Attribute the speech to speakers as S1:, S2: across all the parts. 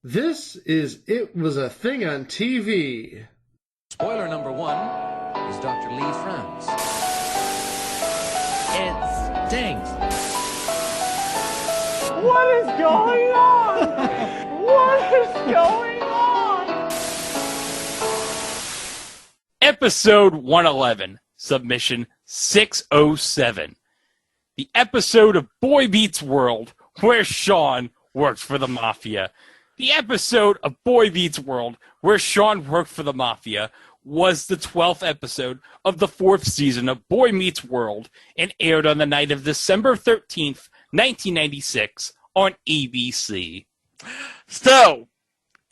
S1: This is It Was a Thing on TV.
S2: Spoiler number one is Dr. Lee frowns. It stinks.
S3: What is going on? What is going on?
S4: Episode 111, Submission 607. The episode of Boy Meets World where Shawn works for the Mafia. The episode of Boy Meets World where Shawn worked for the Mafia was the 12th episode of the 4th season of Boy Meets World and aired on the night of December 13th, 1996 on ABC.
S5: So,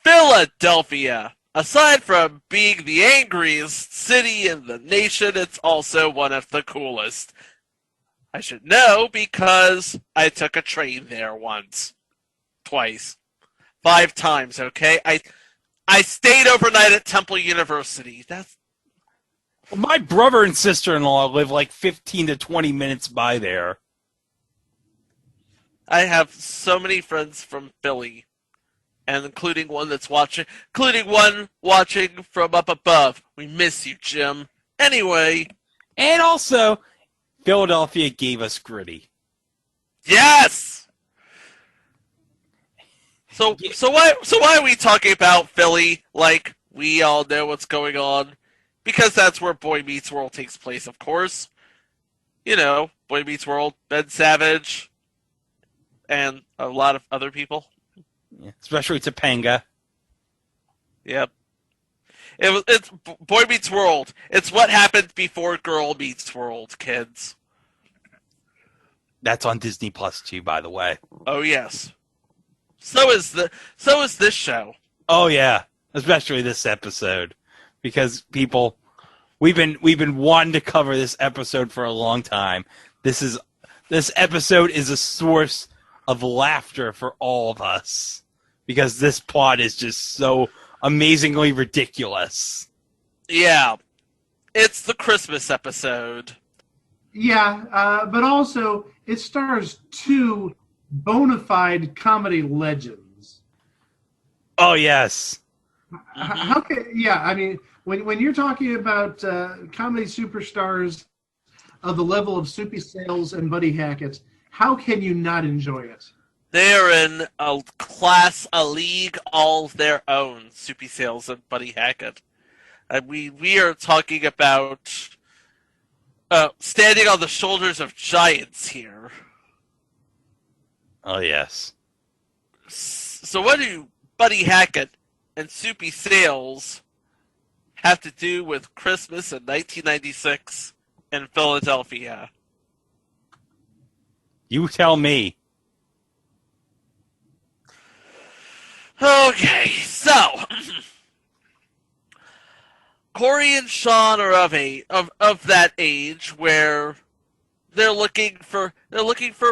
S5: Philadelphia. Aside from being the angriest city in the nation, it's also one of the coolest. I should know because I took a train there once. Twice. 5 times, okay? I stayed overnight at Temple University.
S4: My brother and sister-in-law live like 15 to 20 minutes by there.
S5: I have so many friends from Philly, and including one watching from up above. We miss you, Jim. Anyway.
S4: And also, Philadelphia gave us Gritty.
S5: Yes! So why are we talking about Philly like we all know what's going on? Because that's where Boy Meets World takes place, of course. You know, Boy Meets World, Ben Savage, and a lot of other people.
S4: Yeah, especially Topanga.
S5: Yep. It's Boy Meets World. It's what happened before Girl Meets World, kids.
S4: That's on Disney Plus too, by the way.
S5: Oh yes. So is this show.
S4: Oh yeah, especially this episode, because we've been wanting to cover this episode for a long time. This episode is a source of laughter for all of us because this plot is just so amazingly ridiculous.
S5: Yeah, it's the Christmas episode.
S1: Yeah, but also it stars 2 bona fide comedy legends.
S4: Oh yes.
S1: How can I mean, when you're talking about comedy superstars of the level of Soupy Sales and Buddy Hackett, how can you not enjoy it?
S5: They are in a league all of their own, Soupy Sales and Buddy Hackett. And we are talking about standing on the shoulders of giants here.
S4: Oh yes.
S5: So what do Buddy Hackett and Soupy Sales have to do with Christmas in 1996 in Philadelphia?
S4: You tell me.
S5: Okay, so Corey and Shawn are of that age where they're looking for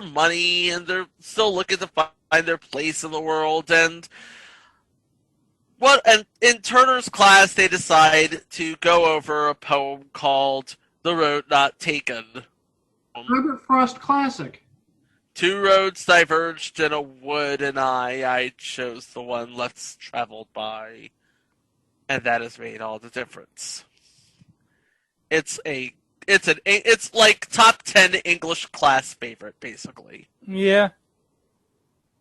S5: money and they're still looking to find their place in the world, and in Turner's class they decide to go over a poem called The Road Not Taken.
S1: Robert Frost classic.
S5: 2 roads diverged in a wood, and I chose the one less traveled by, and that has made all the difference. It's like top 10 English class favorite, basically.
S4: Yeah.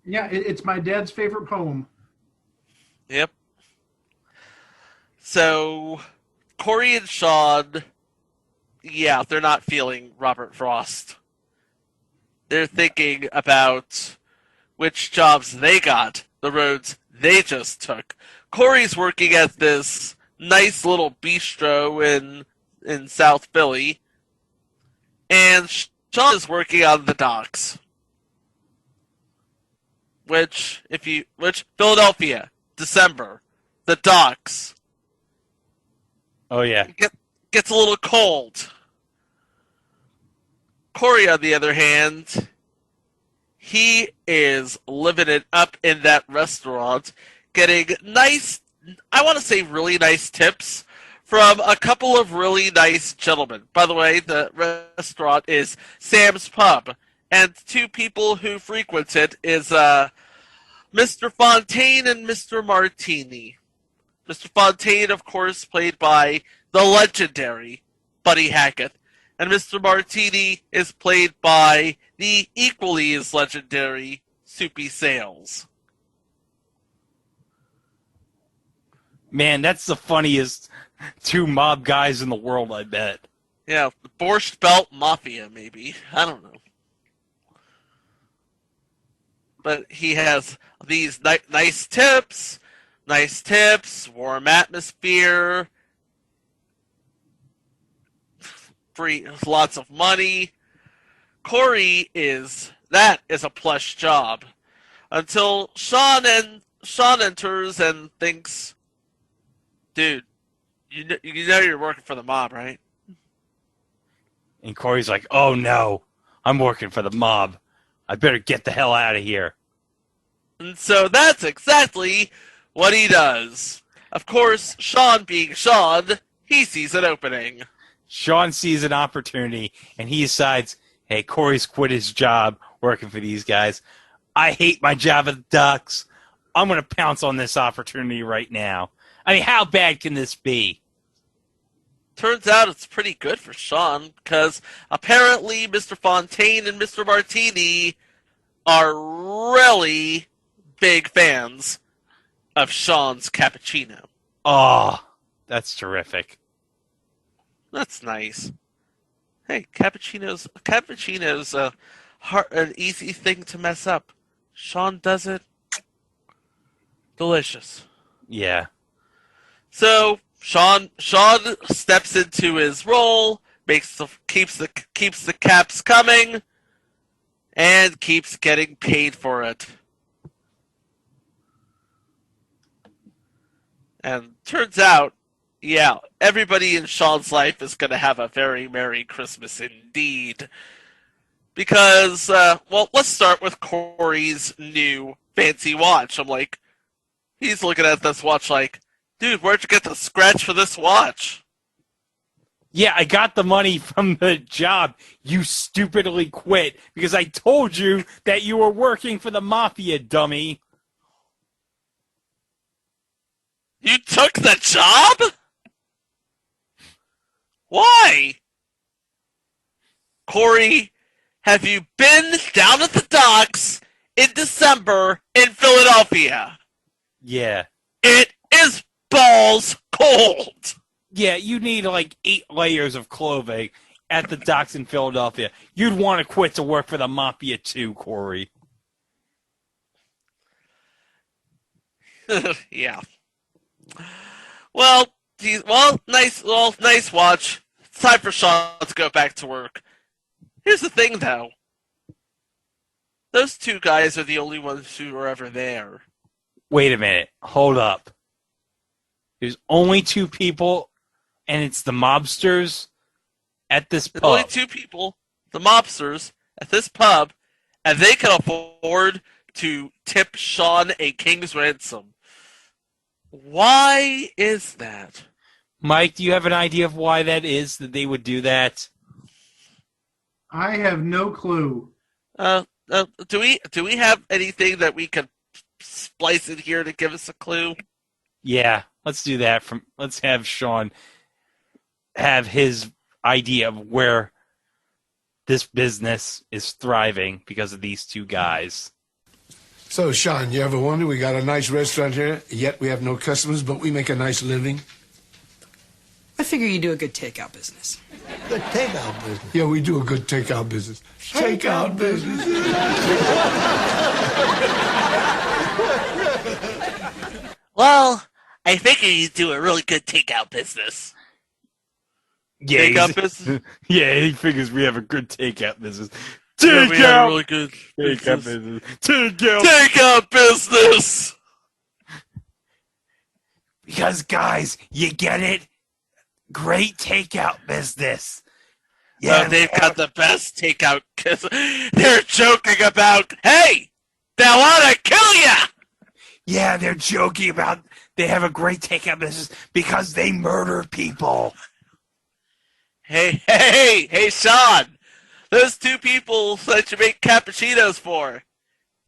S1: Yeah, it's my dad's favorite poem.
S5: Yep. So, Corey and Shawn, yeah, they're not feeling Robert Frost. They're thinking about which jobs they got, the roads they just took. Corey's working at this nice little bistro in South Philly, and Shawn is working on the docks. Which Philadelphia, December, the docks.
S4: Oh yeah.
S5: Gets a little cold. Corey, on the other hand, he is living it up in that restaurant, getting really nice tips from a couple of really nice gentlemen. By the way, the restaurant is Sam's Pub, and 2 people who frequent it is Mr. Fontaine and Mr. Martini. Mr. Fontaine, of course, played by the legendary Buddy Hackett, and Mr. Martini is played by the equally as legendary Soupy Sales.
S4: Man, that's the funniest two mob guys in the world, I bet.
S5: Yeah, the Borscht Belt Mafia, maybe. I don't know. But he has these nice tips, warm atmosphere, free, lots of money. Corey is a plush job until Shawn enters and thinks, dude, you know you're working for the mob, right?
S4: And Corey's like, oh no, I'm working for the mob. I better get the hell out of here.
S5: And so that's exactly what he does. Of course, Shawn being Shawn, he sees an opening.
S4: Shawn sees an opportunity, and he decides, hey, Corey's quit his job working for these guys. I hate my job at the Ducks. I'm going to pounce on this opportunity right now. I mean, how bad can this be?
S5: Turns out it's pretty good for Shawn, because apparently Mr. Fontaine and Mr. Martini are really big fans of Shawn's cappuccino.
S4: Oh, that's terrific.
S5: That's nice. Hey, cappuccino's an easy thing to mess up. Shawn does it. Delicious.
S4: Yeah.
S5: So Shawn steps into his role, keeps the caps coming, and keeps getting paid for it. And turns out, yeah, everybody in Shawn's life is going to have a very Merry Christmas indeed. Because, well, let's start with Corey's new fancy watch. I'm like, he's looking at this watch like, dude, where'd you get the scratch for this watch?
S4: Yeah, I got the money from the job. You stupidly quit because I told you that you were working for the mafia, dummy.
S5: You took the job? Why? Corey, have you been down at the docks in December in Philadelphia?
S4: Yeah.
S5: It is balls cold.
S4: Yeah, you need like 8 layers of clothing at the docks in Philadelphia. You'd want to quit to work for the mafia too, Corey.
S5: Yeah. Well, nice watch. It's time for Shawn to go back to work. Here's the thing, though. Those two guys are the only ones who were ever there.
S4: Wait a minute. Hold up. There's only 2 people, and it's the mobsters at this pub.
S5: There's only 2 people, the mobsters, at this pub, and they can afford to tip Shawn a king's ransom. Why is that?
S4: Mike, do you have an idea of why that is, that they would do that?
S1: I have no clue.
S5: Do we have anything that we could splice in here to give us a clue?
S4: Yeah, let's do that. Let's have Shawn have his idea of where this business is thriving because of these 2 guys.
S6: So, Shawn, you ever wonder, we got a nice restaurant here, yet we have no customers, but we make a nice living?
S7: I figure you do a good takeout business.
S6: Good takeout business? Yeah, we do a good takeout business. Takeout business.
S5: Well, I figure you do a really good takeout business.
S4: Yeah,
S5: Takeout business?
S4: Yeah, he figures we have a good takeout business.
S5: Yeah, we have a
S4: Takeout!
S5: really good
S4: Takeout business. Takeout!
S5: Takeout business!
S4: Because, guys, you get it? Great takeout business.
S5: Yeah, they've got the best takeout because they're joking about, hey, they want to kill ya!
S4: Yeah, they're joking about they have a great takeout business because they murder people.
S5: Hey, Shawn, those 2 people that you make cappuccinos for,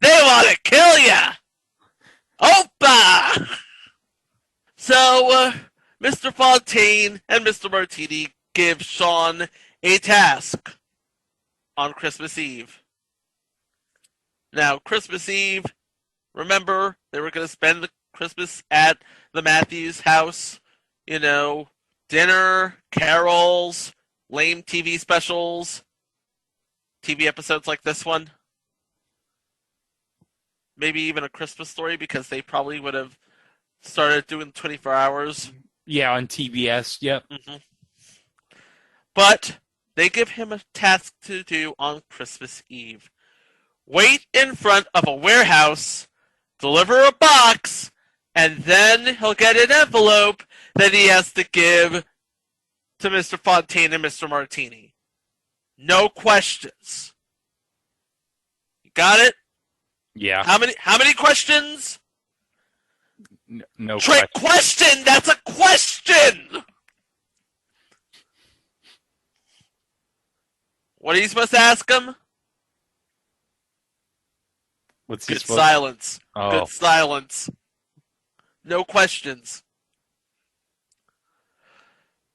S5: they want to kill ya! Opa! So, Mr. Fontaine and Mr. Martini give Shawn a task on Christmas Eve. Now, Christmas Eve, remember, they were going to spend the Christmas at the Matthews house. You know, dinner, carols, lame TV specials, TV episodes like this one. Maybe even a Christmas story, because they probably would have started doing 24 hours.
S4: Yeah, on TBS. Yep.
S5: Mm-hmm. But they give him a task to do on Christmas Eve. Wait in front of a warehouse, deliver a box, and then he'll get an envelope that he has to give to Mr. Fontaine and Mr. Martini. No questions. You got it?
S4: Yeah.
S5: How many questions?
S4: No
S5: Trick question! That's a question! What are you supposed to ask him?
S4: What's he
S5: Good
S4: supposed-
S5: silence.
S4: Oh.
S5: Good silence. No questions.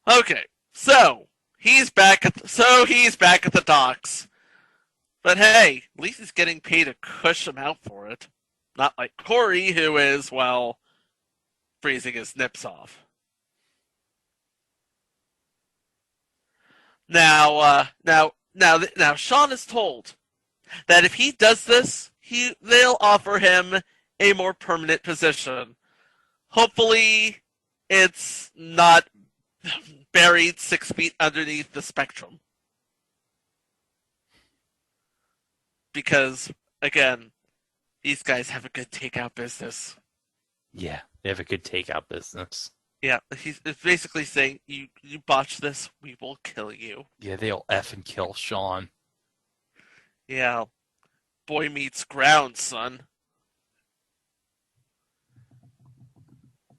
S5: Okay, so he's back at the docks. But hey, at least he's getting paid a cush amount for it. Not like Corey, who is, well, freezing his nips off. Now, Shawn is told that if he does this, they'll offer him a more permanent position. Hopefully, it's not buried 6 feet underneath the spectrum. Because, again, these guys have a good takeout business.
S4: Yeah, they have a good takeout business.
S5: Yeah, he's basically saying, you botch this, we will kill you.
S4: Yeah, they'll effing kill Shawn.
S5: Yeah. Boy meets ground, son.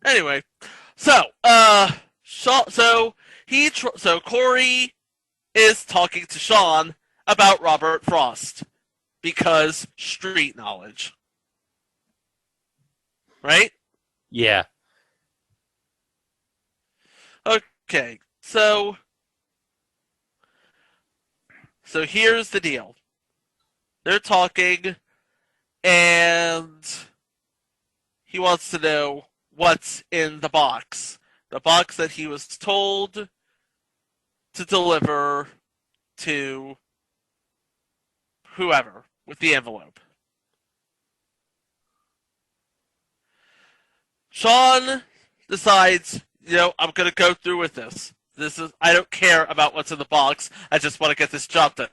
S5: Anyway, so Corey is talking to Shawn about Robert Frost because street knowledge, right?
S4: Yeah.
S5: Okay, so here's the deal. They're talking, and he wants to know what's in the box. The box that he was told to deliver to whoever with the envelope. Shawn decides, I'm going to go through with this. I don't care about what's in the box. I just want to get this job done.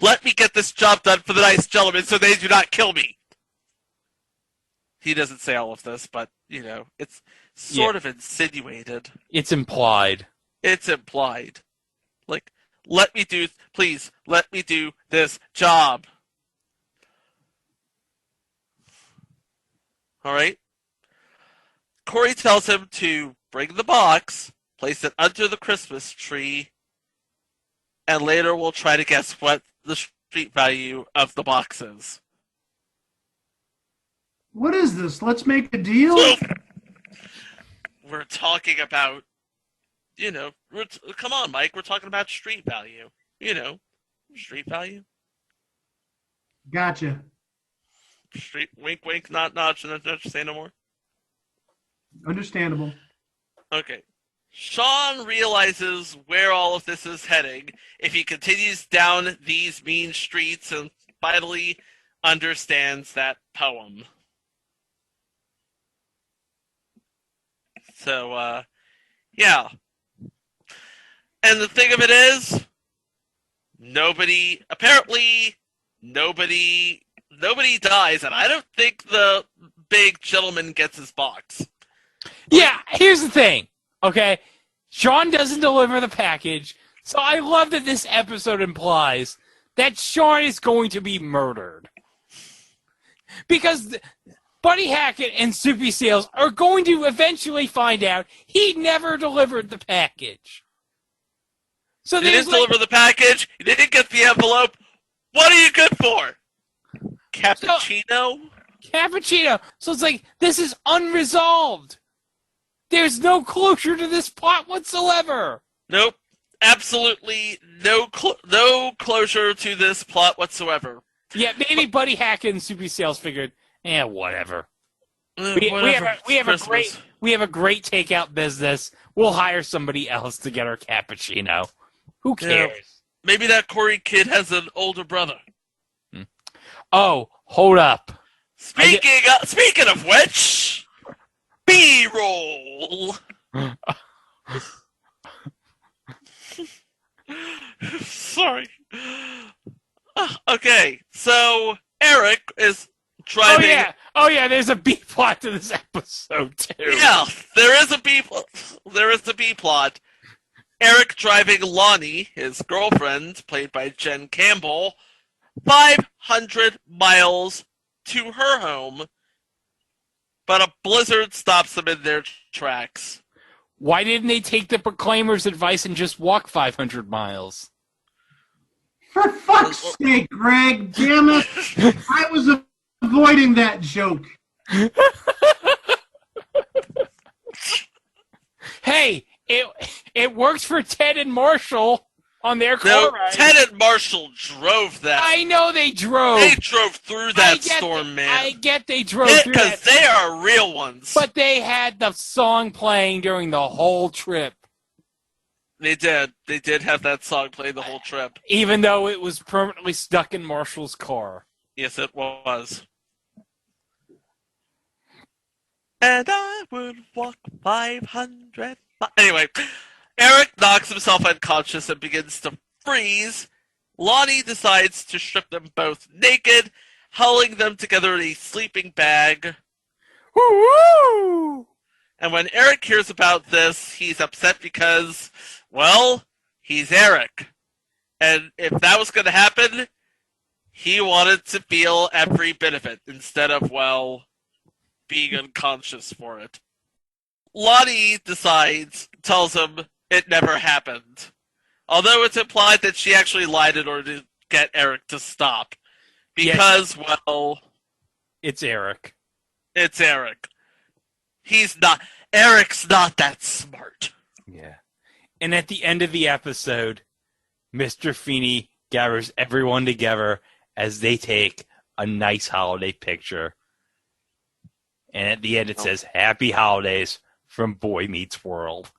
S5: Let me get this job done for the nice gentlemen so they do not kill me. He doesn't say all of this, but, it's sort of insinuated.
S4: It's implied.
S5: It's implied. Like, please, let me do this job. Alright? Corey tells him to bring the box, place it under the Christmas tree, and later we'll try to guess what the street value of the box is.
S1: What is this? Let's make a deal?
S5: We're talking about, come on, Mike, we're talking about street value. Street value.
S1: Gotcha.
S5: Street, wink, wink, not notch, not say no more.
S1: Understandable.
S5: Okay. Shawn realizes where all of this is heading if he continues down these mean streets and finally understands that poem. So, yeah. And the thing of it is, nobody dies, and I don't think the big gentleman gets his box.
S4: Yeah, here's the thing. Okay, Shawn doesn't deliver the package, so I love that this episode implies that Shawn is going to be murdered. Because Buddy Hackett and Soupy Sales are going to eventually find out he never delivered the package. So
S5: You didn't deliver the package, you didn't get the envelope, what are you good for? Cappuccino?
S4: Cappuccino. So it's like, this is unresolved. There's no closure to this plot whatsoever.
S5: Nope. Absolutely no closure to this plot whatsoever.
S4: Yeah, maybe Buddy Hackett and Soupy Sales figured, whatever. We have a great takeout business. We'll hire somebody else to get our cappuccino. Who cares?
S5: Yeah. Maybe that Corey kid has an older brother.
S4: Oh, hold up.
S5: Speaking of which, B-roll. Sorry. Okay, so Eric is driving.
S4: Oh yeah. There's a B plot to this episode too.
S5: Yeah, there is a B plot. Eric driving Lonnie, his girlfriend, played by Jen Campbell, 500 miles to her home, but a blizzard stops them in their tracks.
S4: Why didn't they take the Proclaimer's advice and just walk 500 miles?
S1: For fuck's sake, Greg, damn it. I was avoiding that joke.
S4: Hey, it works for Ted and Marshall on their car
S5: No,
S4: ride.
S5: Ted and Marshall drove that.
S4: I know they drove.
S5: They drove through that storm, man.
S4: I get they drove through that.
S5: Because they are real ones.
S4: But they had the song playing during the whole trip.
S5: They did. They did have that song play the whole trip.
S4: Even though it was permanently stuck in Marshall's car.
S5: Yes, it was. And I would walk 500 miles. Anyway, Eric knocks himself unconscious and begins to freeze. Lonnie decides to strip them both naked, huddling them together in a sleeping bag.
S4: Woo-woo!
S5: And when Eric hears about this, he's upset because, well, he's Eric. And if that was going to happen, he wanted to feel every bit of it instead of, well, being unconscious for it. Lonnie tells him it never happened. Although it's implied that she actually lied in order to get Eric to stop. Because, well...
S4: It's Eric.
S5: It's Eric. Eric's not that smart.
S4: Yeah. And at the end of the episode, Mr. Feeney gathers everyone together as they take a nice holiday picture. And at the end it says, Happy Holidays from Boy Meets World.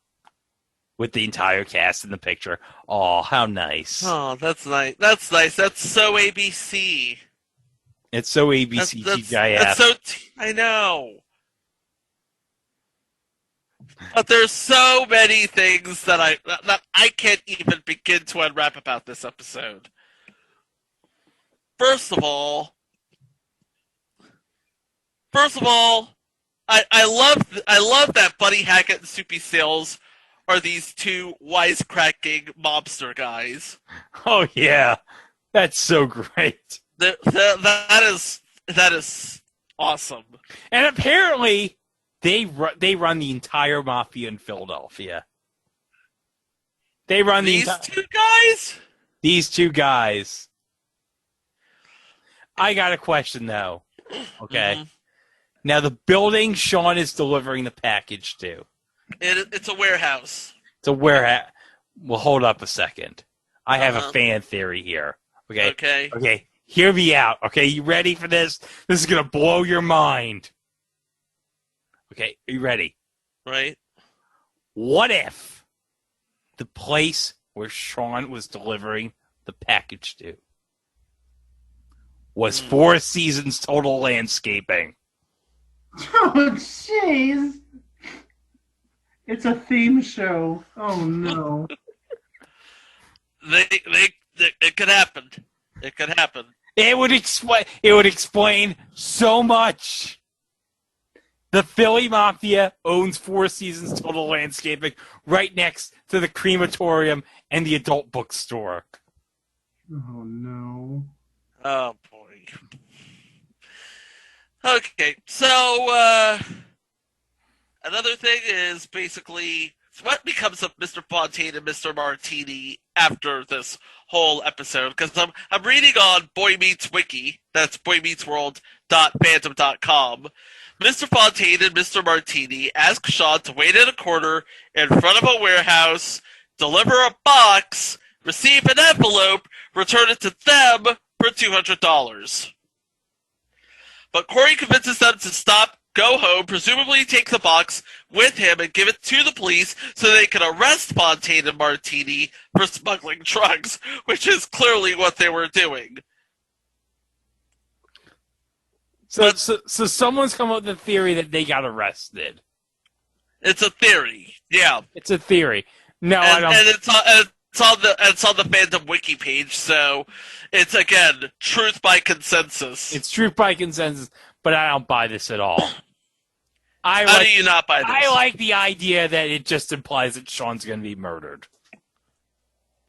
S4: With the entire cast in the picture. Oh, how nice.
S5: Oh, that's nice. That's nice. That's so ABC.
S4: It's so ABC TGIF.
S5: That's so I know. But there's so many things that I can't even begin to unwrap about this episode. First of all, I love that Buddy Hackett and Soupy Sales are these two wisecracking mobster guys.
S4: Oh yeah, that's so great.
S5: That is awesome.
S4: And apparently, they run the entire mafia in Philadelphia. They run
S5: These two guys.
S4: These two guys. I got a question though. Okay.
S5: Mm-hmm.
S4: Now the building Shawn is delivering the package to.
S5: It's a warehouse.
S4: It's a warehouse. Well, hold up a second. I have a fan theory here. Okay. Okay. Hear me out. Okay. You ready for this? This is gonna blow your mind. Okay. Are you ready?
S5: Right.
S4: What if the place where Shawn was delivering the package to was Four Seasons Total Landscaping?
S1: Oh, jeez. It's a theme show. Oh, no.
S5: It could happen. It could happen.
S4: It would explain so much. The Philly Mafia owns Four Seasons Total Landscaping right next to the crematorium and the adult bookstore.
S1: Oh, no.
S5: Oh, boy. Okay, so, another thing is basically what becomes of Mr. Fontaine and Mr. Martini after this whole episode? Because I'm reading on Boy Meets Wiki, that's boymeetsworld.fandom.com. Mr. Fontaine and Mr. Martini ask Shawn to wait in a corner in front of a warehouse, deliver a box, receive an envelope, return it to them for $200. But Corey convinces them to stop, go home, presumably take the box with him and give it to the police so they can arrest Fontaine and Martini for smuggling drugs, which is clearly what they were doing.
S4: So someone's come up with the theory that they got arrested.
S5: It's a theory, yeah.
S4: It's a theory. No, I don't.
S5: And it's on the fandom wiki page, so it's again truth by consensus.
S4: It's truth by consensus, but I don't buy this at all.
S5: How do you not buy this?
S4: I like the idea that it just implies that Shawn's going to be murdered.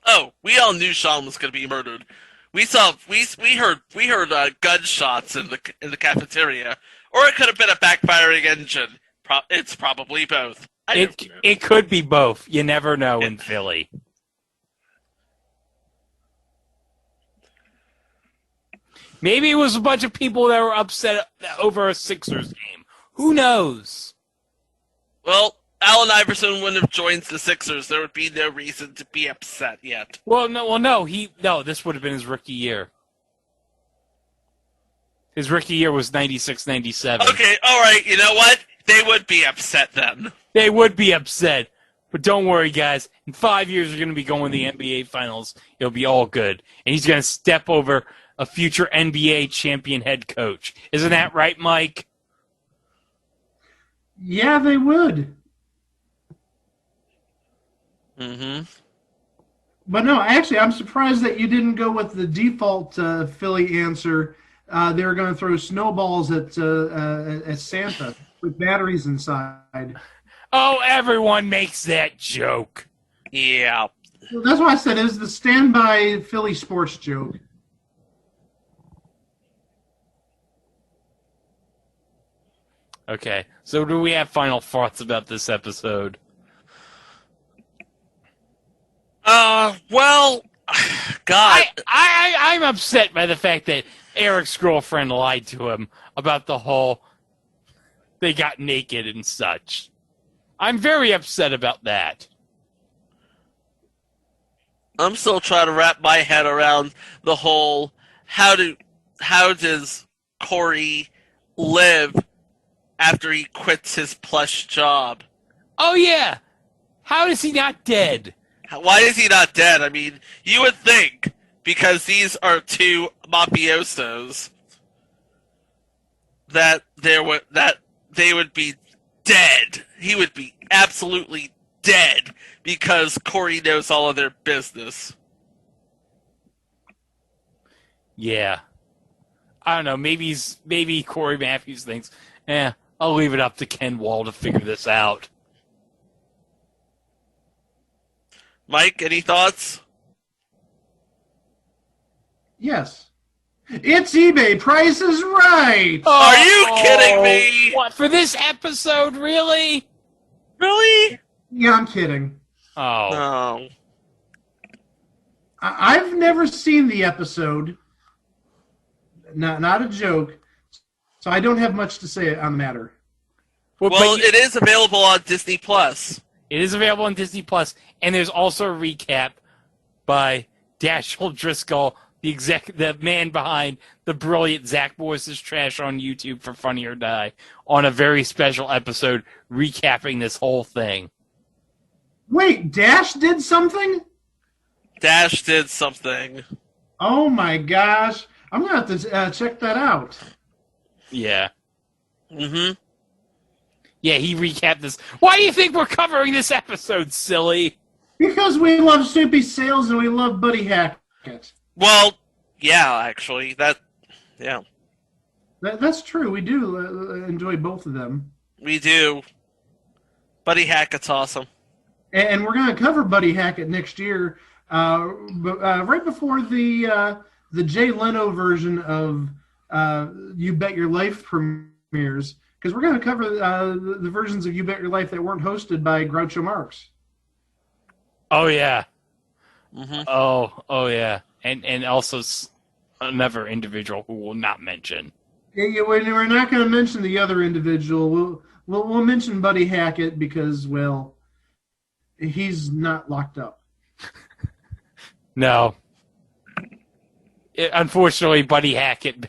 S5: Oh, we all knew Shawn was going to be murdered. We heard gunshots in the cafeteria, or it could have been a backfiring engine. It's probably both.
S4: It could be both. You never know in Philly. Maybe it was a bunch of people that were upset over a Sixers game. Who knows?
S5: Well, Allen Iverson wouldn't have joined the Sixers. There would be no reason to be upset yet.
S4: No. This would have been his rookie year. His rookie year was 96-97.
S5: Okay, all right. You know what? They would be upset then.
S4: They would be upset. But don't worry, guys. In 5 years, we're going to be going to the NBA Finals. It'll be all good. And he's going to step over a future NBA champion head coach. Isn't that right, Mike?
S1: Yeah, they would.
S5: Mm-hmm.
S1: But no, actually, I'm surprised that you didn't go with the default Philly answer. They were going to throw snowballs at Santa with batteries inside.
S4: Oh, everyone makes that joke.
S5: Yeah.
S1: That's why I said it was the standby Philly sports joke.
S4: Okay, so do we have final thoughts about this episode?
S5: Well, God.
S4: I'm upset by the fact that Eric's girlfriend lied to him about the whole they got naked and such. I'm very upset about that.
S5: I'm still trying to wrap my head around the whole how does Corey live after he quits his plush job?
S4: Oh yeah, how is he not dead?
S5: Why is he not dead? I mean, you would think because these are two mafiosos that they would be dead. He would be absolutely dead because Corey knows all of their business.
S4: Yeah. I don't know, maybe Corey Matthews thinks, I'll leave it up to Ken Wall to figure this out.
S5: Mike, any thoughts?
S1: Yes. It's eBay. Price is right.
S5: Are you kidding me?
S4: What, for this episode, really?
S5: Really?
S1: Yeah, I'm kidding.
S4: Oh.
S5: No.
S1: I've never seen the episode. Not a joke. So I don't have much to say on the matter.
S5: Well, it is available on Disney Plus.
S4: It is available on Disney Plus, and there's also a recap by Dashiell Driscoll, the man behind the brilliant Zach Boyce's Trash on YouTube for Funny or Die, on a very special episode recapping this whole thing.
S1: Wait, Dash did something?
S5: Dash did something.
S1: Oh my gosh. I'm going to have to check that out.
S4: Yeah.
S5: Mm-hmm.
S4: Yeah, he recapped this. Why do you think we're covering this episode, silly?
S1: Because we love Soupy Sales and we love Buddy Hackett.
S5: Well, yeah, actually. Yeah.
S1: That's true. We do enjoy both of them.
S5: We do. Buddy Hackett's awesome.
S1: And we're going to cover Buddy Hackett next year, right before the Jay Leno version of You Bet Your Life premieres, because we're going to cover the versions of You Bet Your Life that weren't hosted by Groucho Marx.
S4: Oh yeah.
S5: Mm-hmm.
S4: Oh yeah. And also another individual who will not mention.
S1: Yeah, we're not going to mention the other individual. We'll mention Buddy Hackett because, well, he's not locked up.
S4: No. Unfortunately, Buddy Hackett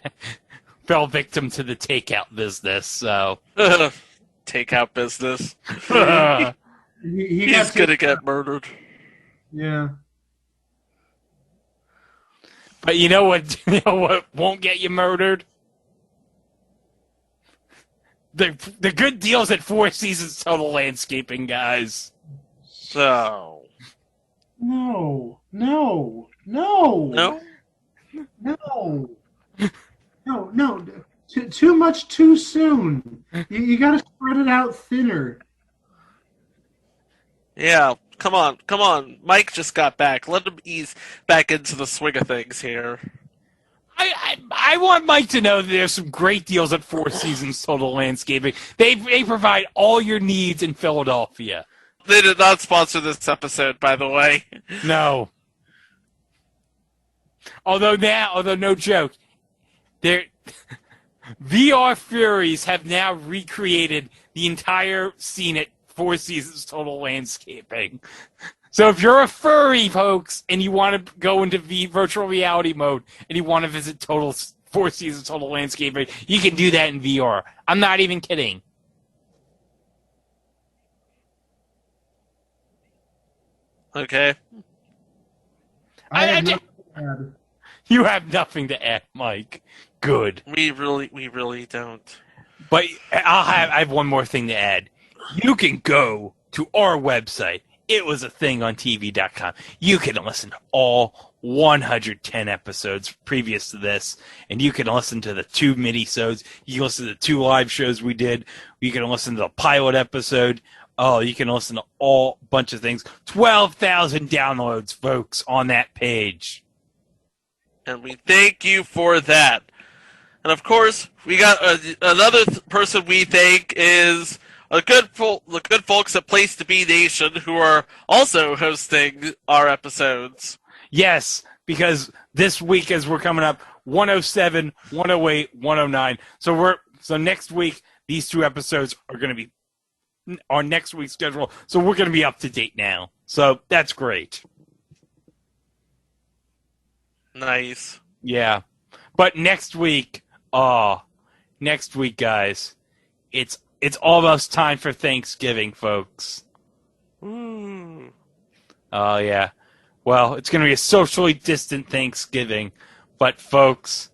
S4: fell victim to the takeout business, so.
S5: Takeout business.
S1: He
S5: He's
S1: got
S5: gonna get murdered.
S1: Yeah.
S4: But you know what? You know what won't get you murdered? The good deals at Four Seasons Total Landscaping, guys.
S5: So.
S1: No.
S5: No?
S1: No. Too much too soon. You got to spread it out thinner.
S5: Yeah, come on. Mike just got back. Let him ease back into the swing of things here.
S4: I want Mike to know that there's some great deals at Four Seasons Total Landscaping. They provide all your needs in Philadelphia.
S5: They did not sponsor this episode, by the way.
S4: No. Although no joke, VR Furies have now recreated the entire scene at Four Seasons Total Landscaping. So if you're a furry, folks, and you want to go into virtual reality mode and you want to visit Four Seasons Total Landscaping, you can do that in VR. I'm not even kidding.
S5: Okay.
S4: You have nothing to add, Mike. Good.
S5: We really don't.
S4: But I have one more thing to add. You can go to our website, itwasathingontv.com. You can listen to all 110 episodes previous to this, and you can listen to the 2 mini-sodes. You can listen to the 2 live shows we did. You can listen to the pilot episode. Oh, you can listen to all bunch of things. 12,000 downloads, folks, on that page.
S5: And we thank you for that. And of course, we got another person we thank is the good folks at Place to Be Nation, who are also hosting our episodes.
S4: Yes, because this week as we're coming up, 107, 108, 109. So next week, these 2 episodes are going to be our next week's schedule. So we're going to be up to date now. So that's great.
S5: Nice.
S4: Yeah. But next week, guys, it's almost time for Thanksgiving, folks.
S5: Ooh.
S4: Oh, yeah. Well, it's going to be a socially distant Thanksgiving. But, folks,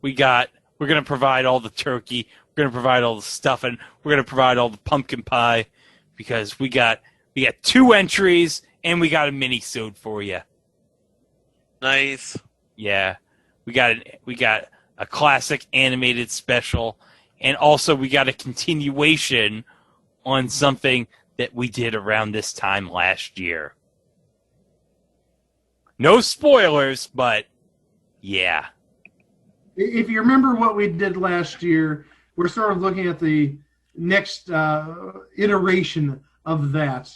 S4: we're going to provide all the turkey. We're going to provide all the stuffing. We're going to provide all the pumpkin pie because we got 2 entries and we got a mini-sode for you.
S5: Nice.
S4: Yeah. We got a classic animated special, and also we got a continuation on something that we did around this time last year. No spoilers, but yeah.
S1: If you remember what we did last year, we're sort of looking at the next iteration of that.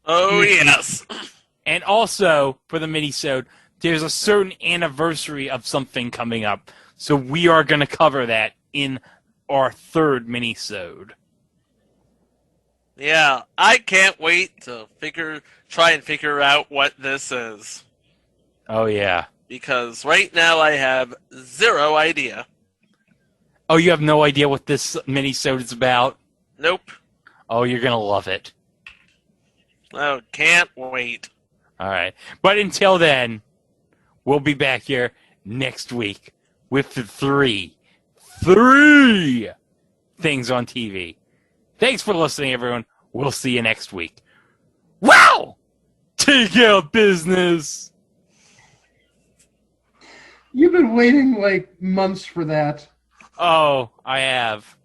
S5: Oh, yes.
S4: And also, for the mini-sode, there's a certain anniversary of something coming up. So we are going to cover that in our 3rd mini-sode.
S5: Yeah, I can't wait to try and figure out what this is.
S4: Oh, yeah.
S5: Because right now I have 0 idea.
S4: Oh, you have no idea what this mini-sode is about?
S5: Nope.
S4: Oh, you're going to love it.
S5: Oh, can't wait.
S4: All right. But until then, we'll be back here next week with the 3 things on TV. Thanks for listening, everyone. We'll see you next week. Wow! Takeout business!
S1: You've been waiting like months for that.
S4: Oh, I have.